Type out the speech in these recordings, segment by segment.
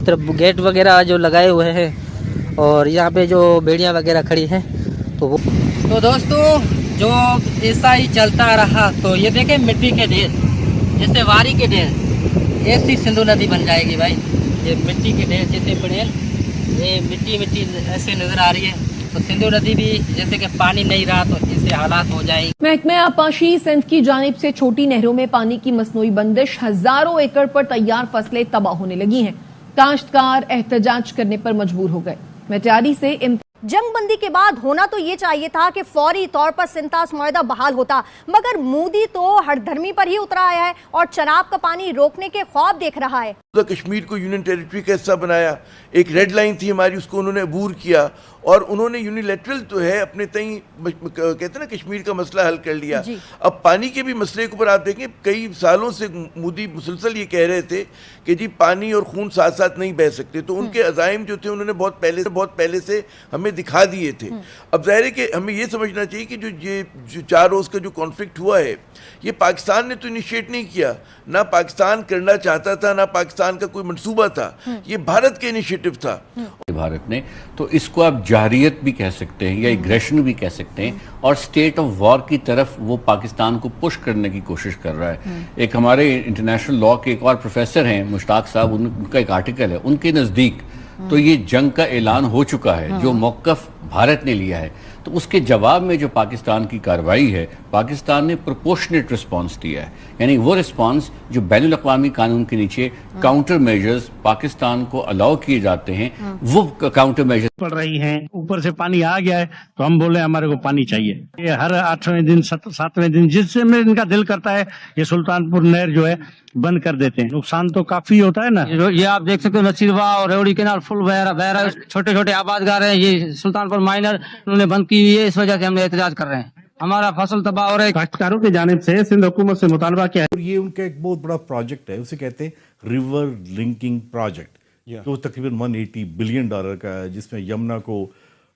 तरफ गेट वगैरह जो लगाए हुए हैं और यहाँ पे जो बेड़ियाँ वगैरह खड़ी हैं तो वो तो दोस्तों जो ऐसा ही चलता रहा तो ये देखें मिट्टी के ढेर, जैसे वारी के ढेर, ऐसी सिंधु नदी बन जाएगी भाई। ये मिट्टी के ढेर जैसे पड़े, ये मिट्टी ऐसे नज़र आ रही है तो सिंधु नदी भी जैसे कि पानी नहीं रहा तो ऐसे हालात हो जाएंगे। महकमे आबपाशी सिंध की जानिब से छोटी नहरों में पानी की मसनूई बंदिश, हजारों एकड़ पर तैयार फसलें तबाह होने लगी हैं। काश्तकार एहतजाज करने पर मजबूर हो गए। मेटारी से जंगबंदी के बाद होना तो ये चाहिए था कि फौरी तौर पर सिंतास मुआहदा बहाल होता, मगर मोदी तो हरधर्मी पर ही उतरा आया है और चनाब का पानी रोकने के ख्वाब देख रहा है। कश्मीर को यूनियन टेरिटरी का हिस्सा बनाया, एक रेड लाइन थी हमारी, उसको उन्होंने अबूर किया और उन्होंने यूनिलैटरल तो है अपने तई कहते हैं ना कश्मीर का मसला हल कर लिया। अब पानी के भी मसले के ऊपर आप देखें, कई सालों से मोदी मुसलसल ये कह रहे थे कि जी पानी और खून साथ साथ नहीं बह सकते, तो उनके अज़ाइम जो थे उन्होंने बहुत पहले से हमें दिखा दिए थे। अब ज़ाहिर है कि हमें ये समझना चाहिए कि जो 4 रोज़ का जो कॉन्फ्लिक्ट हुआ है ये पाकिस्तान ने तो इनिशिएट नहीं किया, ना पाकिस्तान करना चाहता था, ना पाकिस्तान का कोई मंसूबा था, ये भारत के इनिशिएटिव था भारत ने। तो इसको आप जारियत भी कह सकते हैं या एग्रेशन भी कह सकते हैं और स्टेट ऑफ वॉर की तरफ वो पाकिस्तान को पुश करने की कोशिश कर रहा है। एक हमारे इंटरनेशनल लॉ के एक और प्रोफेसर हैं मुश्ताक साहब, उनका एक आर्टिकल है, उनके नज़दीक तो ये जंग का ऐलान हो चुका है जो मौक़िफ़ भारत ने लिया है। तो उसके जवाब में जो पाकिस्तान की कार्रवाई है, पाकिस्तान ने प्रोपोर्शनेट रिस्पांस दिया है, यानी वो रिस्पांस जो बैनुल अक़वामी कानून के नीचे काउंटर मेजर्स पाकिस्तान को अलाउ किए जाते हैं, वो काउंटर मेजर्स पड़ रही हैं। ऊपर से पानी आ गया है तो हम बोले हमारे को पानी चाहिए। ये हर 8वें दिन 7वें दिन जिससे में इनका दिल करता है ये सुल्तानपुर नहर जो है बंद कर देते हैं। नुकसान तो काफी होता है ना। ये आप देख सकते हो नसीरवा और रेवड़ी केनाल फुल बह रहा, छोटे छोटे आबादगार हैं। ये सुल्तानपुर माइनर उन्होंने बंद की हुई है, इस वजह से हम एहतजाज कर रहे हैं। हमारा फसल तबाह हो रहा है। काश्तकारों की जानिब से सिंध हुकूमत से मुतालबा किया है। ये उनका एक बहुत बड़ा प्रोजेक्ट है, उसे कहते हैं रिवर लिंकिंग प्रोजेक्ट, जो तकरीबन $180 बिलियन का है, जिसमें यमुना को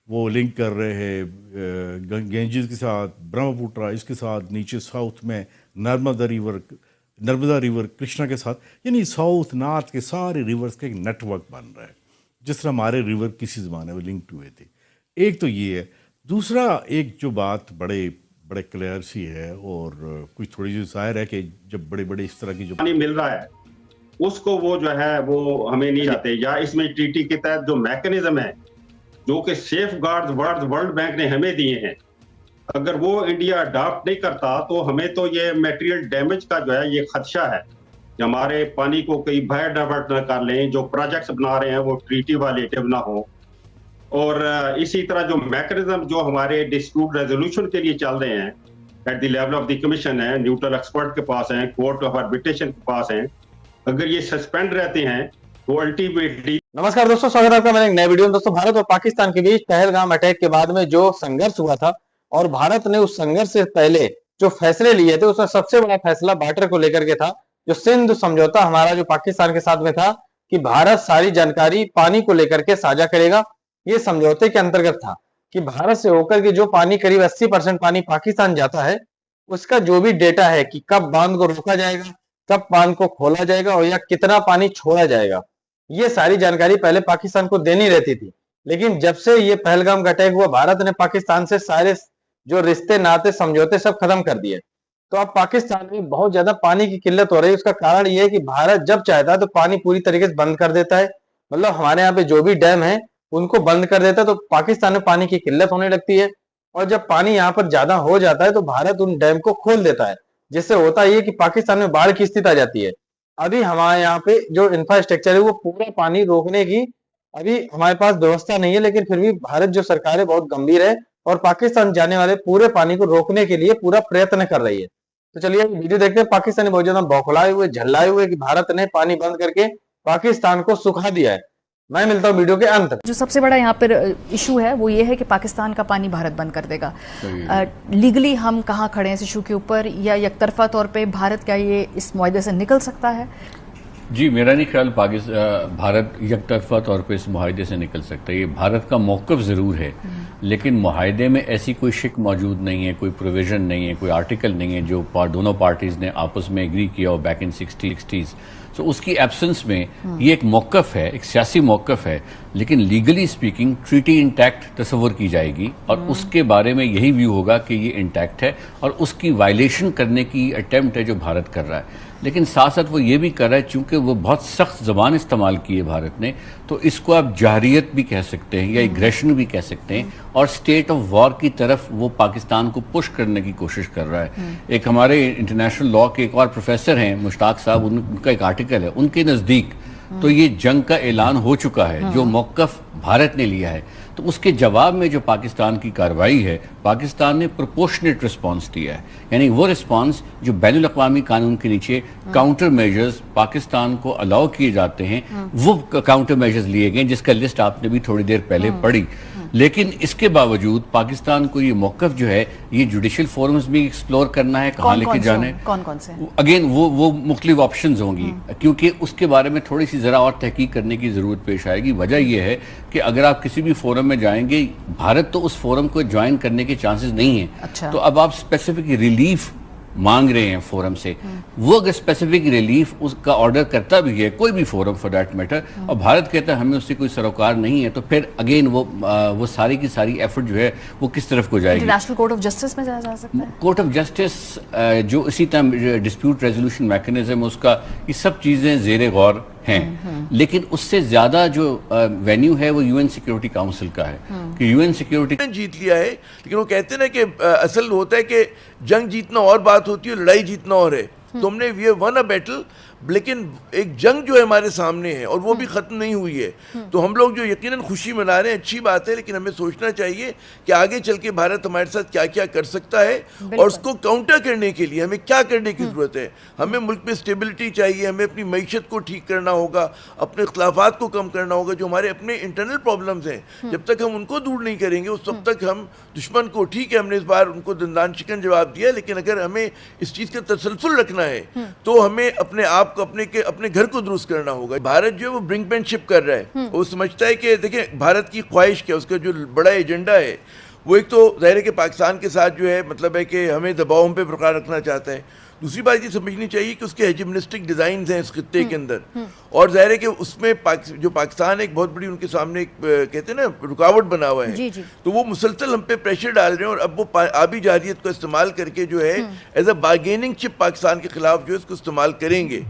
वो लिंक कर रहे हैं गेंजिस के साथ, ब्रह्मपुत्रा इसके साथ, नीचे साउथ में नर्मदा रिवर कृष्णा के साथ, यानी साउथ नॉर्थ के सारे रिवर्स का एक नेटवर्क बन रहा है, जिस तरह हमारे रिवर किसी ज़माने में लिंक्ड हुए थे। एक तो ये है। दूसरा एक जो बात बड़े क्लियर सी है और कुछ थोड़ी सी जाहिर है कि जब बड़े इस तरह की जो पानी मिल रहा है उसको वो जो है वो हमें नहीं जाते, या इसमें ट्रीटी के तहत जो मैकेनिज्म है जो कि सेफ गार्ड वर्ल्ड बैंक ने हमें दिए हैं, अगर वो इंडिया अडॉप्ट नहीं करता तो हमें तो ये मटेरियल डैमेज का जो है ये खदशा है। हमारे पानी को कई बाहर डाइवर्ट न कर लें, जो प्रोजेक्ट्स बना रहे हैं वो ट्रीटी वायलेटिव ना हो। और इसी तरह जो मैकेनिज्म जो हमारे डिस्प्यूट रेजोल्यूशन के लिए चल रहे हैं at the level of the commission है, न्यूट्रल एक्सपर्ट के पास हैं, कोर्ट ऑफ आर्बिट्रेशन के पास हैं, अगर ये सस्पेंड रहते हैं तो अल्टीमेटली। नमस्कार दोस्तों, स्वागत है आपका मेरे एक नए वीडियो में। दोस्तों, भारत और पाकिस्तान के बीच पहलगाम अटैक के बाद में जो संघर्ष हुआ था और भारत ने उस संघर्ष से पहले जो फैसले लिए थे उसमें सबसे बड़ा फैसला बॉर्डर को लेकर के था। जो सिंध समझौता हमारा जो पाकिस्तान के साथ में था कि भारत सारी जानकारी पानी को लेकर के साझा करेगा। ये समझौते के अंतर्गत था कि भारत से होकर के जो पानी करीब 80% पानी पाकिस्तान जाता है उसका जो भी डेटा है कि कब बांध को रोका जाएगा, कब बांध को खोला जाएगा और या कितना पानी छोड़ा जाएगा, ये सारी जानकारी पहले पाकिस्तान को देनी रहती थी। लेकिन जब से ये पहलगाम का अटैक हुआ, भारत ने पाकिस्तान से सारे जो रिश्ते नाते समझौते सब खत्म कर दिए। तो अब पाकिस्तान में बहुत ज्यादा पानी की किल्लत हो रही है। उसका कारण ये है कि भारत जब चाहता है तो पानी पूरी तरीके से बंद कर देता है, मतलब हमारे यहाँ पे जो भी डैम है उनको बंद कर देता है, तो पाकिस्तान में पानी की किल्लत होने लगती है। और जब पानी यहाँ पर ज्यादा हो जाता है तो भारत उन डैम को खोल देता है, जिससे होता है कि पाकिस्तान में बाढ़ की स्थिति आ जाती है। अभी हमारे यहाँ पे जो इंफ्रास्ट्रक्चर है वो पूरा पानी रोकने की अभी हमारे पास व्यवस्था नहीं है, लेकिन फिर भी भारत जो सरकार है बहुत गंभीर है और पाकिस्तान जाने वाले पूरे पानी को रोकने के लिए पूरा प्रयत्न कर रही है। तो चलिए वीडियो देखते हैं। पाकिस्तानी बहुत ज्यादा बौखलाए हुए, झल्लाए हुए कि भारत ने पानी बंद करके पाकिस्तान को सुखा दिया है। मैं मिलता हूँ वीडियो के अंत। जो सबसे बड़ा यहाँ पर इशू है वो ये है कि पाकिस्तान का पानी भारत बंद कर देगा। लीगली हम कहाँ खड़े हैं इस इशू के ऊपर, या यकतरफा तौर पे भारत क्या ये इस मुआहदे से निकल सकता है? जी, मेरा नहीं ख्याल भारत यकतरफा तौर पे इस मुआहदे से निकल सकता है। ये भारत का मौक़िफ़ ज़रूर है, लेकिन मुआहदे में ऐसी कोई शिक मौजूद नहीं है, कोई प्रोविज़न नहीं है, कोई आर्टिकल नहीं है जो दोनों पार्टीज़ ने आपस में एग्री किया हो बैक इन 60s। तो उसकी एब्सेंस में ये एक मौकफ है, एक सियासी मौकफ है, लेकिन लीगली स्पीकिंग ट्रीटी इंटैक्ट तस्वर की जाएगी और उसके बारे में यही व्यू होगा कि ये इंटैक्ट है और उसकी वायलेशन करने की अटेम्प्ट है जो भारत कर रहा है। लेकिन साथ साथ वो ये भी कर रहा है, चूंकि वो बहुत सख्त जबान इस्तेमाल की है भारत ने, तो इसको आप जारियत भी कह सकते हैं या एग्रेशन भी कह सकते हैं और स्टेट ऑफ वॉर की तरफ वो पाकिस्तान को पुश करने की कोशिश कर रहा है। एक हमारे इंटरनेशनल लॉ के एक और प्रोफेसर हैं मुश्ताक साहब, उनका एक आर्टिकल है, उनके नज़दीक तो ये जंग का ऐलान हो चुका है जो मौकफ भारत ने लिया है। तो उसके जवाब में जो पाकिस्तान की कार्रवाई है, पाकिस्तान ने प्रोपोर्शनेट रिस्पांस दिया है, यानी वो रिस्पांस जो बैनुल अक़वामी कानून के नीचे काउंटर मेजर्स पाकिस्तान को अलाउ किए जाते हैं, वो काउंटर मेजर्स लिए गए, जिसका लिस्ट आपने भी थोड़ी देर पहले पढ़ी। लेकिन इसके बावजूद पाकिस्तान को ये मौकफ जो है ये जुडिशियल फोरम्स में एक्सप्लोर करना है, कहाँ लेके जाना है, कौन से अगेन वो मुख्तलिफ ऑप्शंस होंगी, क्योंकि उसके बारे में थोड़ी सी जरा और तहकीक करने की जरूरत पेश आएगी। वजह यह है कि अगर आप किसी भी फोरम में जाएंगे, भारत तो उस फोरम को ज्वाइन करने के चांसेस नहीं है। अच्छा। तो अब आप स्पेसिफिक रिलीफ मांग रहे हैं फोरम से, वो अगर स्पेसिफिक रिलीफ उसका ऑर्डर करता भी है कोई भी फोरम फॉर दैट मैटर, और भारत कहता है हमें उससे कोई सरोकार नहीं है, तो फिर अगेन वो सारी की सारी एफर्ट जो है वो किस तरफ को जाएगी? इंटरनेशनल कोर्ट ऑफ जस्टिस में जाया जा सकता है। कोर्ट ऑफ जस्टिस जो इसी तरह डिस्प्यूट रेजोल्यूशन मैकेनिज्म, उसका ये सब चीजें जेर गौर हैं, लेकिन उससे ज्यादा जो वेन्यू है वो यूएन सिक्योरिटी काउंसिल का है कि यूएन सिक्योरिटी जीत लिया है। लेकिन वो कहते हैं ना कि असल होता है कि जंग जीतना और बात होती है, लड़ाई जीतना और है। तो हमने वी वन अ बैटल, लेकिन एक जंग जो है हमारे सामने है और वो भी ख़त्म नहीं हुई है। तो हम लोग जो यकीनन खुशी मना रहे हैं, अच्छी बात है, लेकिन हमें सोचना चाहिए कि आगे चल के भारत हमारे साथ क्या क्या कर सकता है और उसको काउंटर करने के लिए हमें क्या करने की ज़रूरत है। हमें मुल्क में स्टेबिलिटी चाहिए, हमें अपनी मईशत को ठीक करना होगा, अपने इख्तलाफात को कम करना होगा। जो हमारे अपने इंटरनल प्रॉब्लम्स हैं, जब तक हम उनको दूर नहीं करेंगे उस वक्त तक हम दुश्मन को, ठीक है हमने इस बार उनको दंदान चिकन जवाब दिया, लेकिन अगर हमें इस चीज़ का तसलसल रखना है तो हमें अपने आप को अपने घर को दुरुस्त करना होगा। भारत जो है वो ब्रिंकमैनशिप कर रहा है, वो समझता है कि देखिए भारत की ख्वाहिश क्या, उसका जो बड़ा एजेंडा है वो एक तो ज़ाहिर है कि पाकिस्तान के साथ जो है मतलब है कि हमें दबाव हम पे बरकरार रखना चाहता है। दूसरी बात ये समझनी चाहिए कि उसके हेजिमनिस्टिक डिज़ाइन हैं इस खित्ते के अंदर, और ज़ाहिर है कि उसमें जो पाकिस्तान एक बहुत बड़ी उनके सामने एक कहते हैं ना रुकावट बना हुआ है। जी जी। तो वो मुसलसल हम पे प्रेशर डाल रहे हैं और अब वो आबी जारियत को इस्तेमाल करके जो है as a bargaining chip Pakistan के खिलाफ जो है इसको इस्तेमाल करेंगे।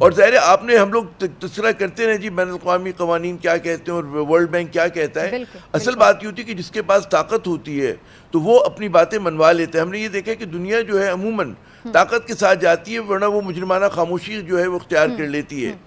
और ज़ाहिर है आपने हम लोग तस्करा करते रहे जी बैनुल-अक़वामी क़वानीन क्या कहते हैं और वर्ल्ड बैंक क्या कहता है। असल बात ये होती है कि जिसके पास ताकत होती है तो वो अपनी बातें मनवा लेते हैं। हमने ये देखा है कि दुनिया जो है अमूमन ताकत के साथ जाती है, वरना वो मुजरिमाना खामोशी जो है वो इख्तियार कर लेती है।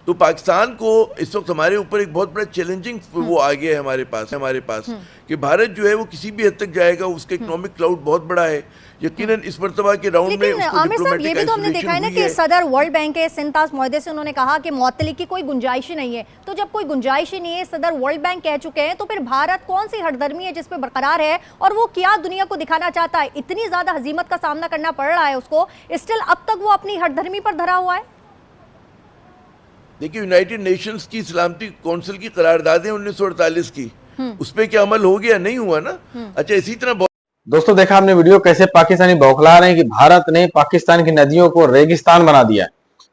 तो पाकिस्तान को इस वक्त हमारे ऊपर एक बहुत बड़ा चैलेंजिंग वो आ गया है हमारे पास कि भारत जो है वो किसी भी हद तक जाएगा, उसका इकोनॉमिक क्लाउड बहुत बड़ा है। यकीनन इस मरतबा के राउंड में उसको आमिर साहब ये भी तो हमने देखा है ना कि सदर वर्ल्ड बैंक के सिंतास मुआहदे से उन्होंने कहा कि मुअत्तली की कोई गुंजाइश ही नहीं है। तो जब कोई गुंजाइश ही नहीं है, सदर वर्ल्ड बैंक कह चुके हैं, तो फिर भारत कौन सी हठधर्मी है जिस पे बरकरार है और वो क्या दुनिया को दिखाना चाहता है? इतनी ज्यादा हजीमत का सामना करना पड़ रहा है उसको, स्टिल अब तक वो अपनी हठधर्मी पर धरा हुआ है। देखिए यूनाइटेड नेशंस की सलामती कौंसिल की करारदादें 1948 की, उस पर क्या अमल हो गया? नहीं हुआ ना। अच्छा इसी तरह दोस्तों देखा हमने वीडियो कैसे पाकिस्तानी बौखला रहे हैं कि भारत ने पाकिस्तान की नदियों को रेगिस्तान बना दिया है।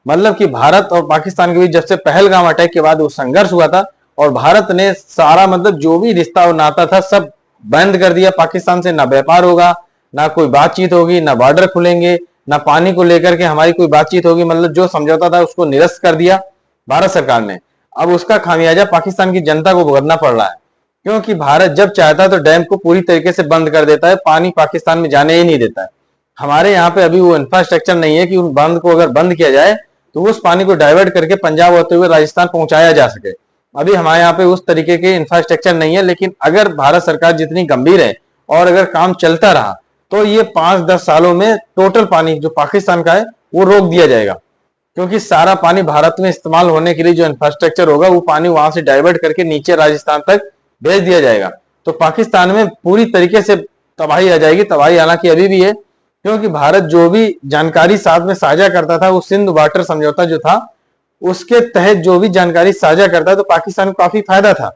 मतलब कि भारत और पाकिस्तान के बीच जब से पहलगाम अटैक के बाद वो संघर्ष हुआ था और भारत ने सारा मतलब जो भी रिश्ता और नाता था सब बंद कर दिया। पाकिस्तान से ना व्यापार होगा, ना कोई बातचीत होगी, ना बॉर्डर खुलेंगे, ना पानी को लेकर के हमारी कोई बातचीत होगी। मतलब जो समझौता था उसको निरस्त कर दिया भारत सरकार ने। अब उसका खामियाजा पाकिस्तान की जनता को भुगतना पड़ रहा है, क्योंकि भारत जब चाहता है तो डैम को पूरी तरीके से बंद कर देता है, पानी पाकिस्तान में जाने ही नहीं देता है। हमारे यहाँ पे अभी वो इंफ्रास्ट्रक्चर नहीं है कि उन बंद को अगर बंद किया जाए तो उस पानी को डाइवर्ट करके पंजाब होते हुए राजस्थान पहुंचाया जा सके। अभी हमारे यहाँ पे उस तरीके के इंफ्रास्ट्रक्चर नहीं है। लेकिन अगर भारत सरकार जितनी गंभीर है और अगर काम चलता रहा तो ये 5-10 सालों में टोटल पानी जो पाकिस्तान का है वो रोक दिया जाएगा, क्योंकि सारा पानी भारत में इस्तेमाल होने के लिए जो इंफ्रास्ट्रक्चर होगा वो पानी वहां से डाइवर्ट करके नीचे राजस्थान तक भेज दिया जाएगा। तो पाकिस्तान में पूरी तरीके से तबाही आ जाएगी। तबाही हालांकि अभी भी है, क्योंकि भारत जो भी जानकारी साथ में साझा करता था, वो सिंध वाटर समझौता जो था उसके तहत जो भी जानकारी साझा करता तो पाकिस्तान को काफी फायदा था,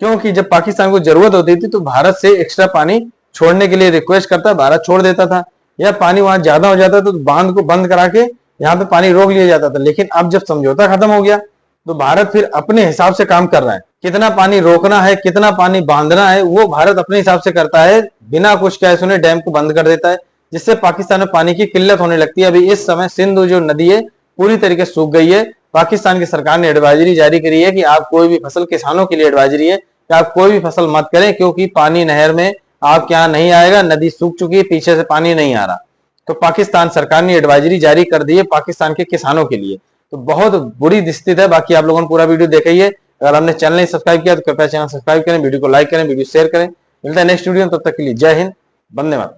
क्योंकि जब पाकिस्तान को जरूरत होती थी तो भारत से एक्स्ट्रा पानी छोड़ने के लिए रिक्वेस्ट करता, भारत छोड़ देता था, या पानी वहां ज्यादा हो जाता तो बांध को बंद करा के यहाँ पे पानी रोक लिया जाता था। लेकिन अब जब समझौता खत्म हो गया तो भारत फिर अपने हिसाब से काम कर रहा है। कितना पानी रोकना है, कितना पानी बांधना है, वो भारत अपने हिसाब से करता है, बिना कुछ कहे सुने डैम को बंद कर देता है, जिससे पाकिस्तान में पानी की किल्लत होने लगती है। अभी इस समय सिंधु जो नदी है पूरी तरीके से सूख गई है। पाकिस्तान की सरकार ने एडवाइजरी जारी करी है कि आप कोई भी फसल, किसानों के लिए एडवाइजरी है कि आप कोई भी फसल मत करें, क्योंकि पानी नहर में आपके यहाँ नहीं आएगा, नदी सूख चुकी है, पीछे से पानी नहीं आ रहा। तो पाकिस्तान सरकार ने एडवाइजरी जारी कर दी है पाकिस्तान के किसानों के लिए। तो बहुत बुरी स्थिति है। बाकी आप लोगों ने पूरा वीडियो देखा ही है। अगर आपने चैनल नहीं सब्सक्राइब किया तो कृपया चैनल सब्सक्राइब करें, वीडियो को लाइक करें, वीडियो शेयर करें। मिलता है नेक्स्ट वीडियो में, तब तक के लिए जय हिंद, वंदे मातरम।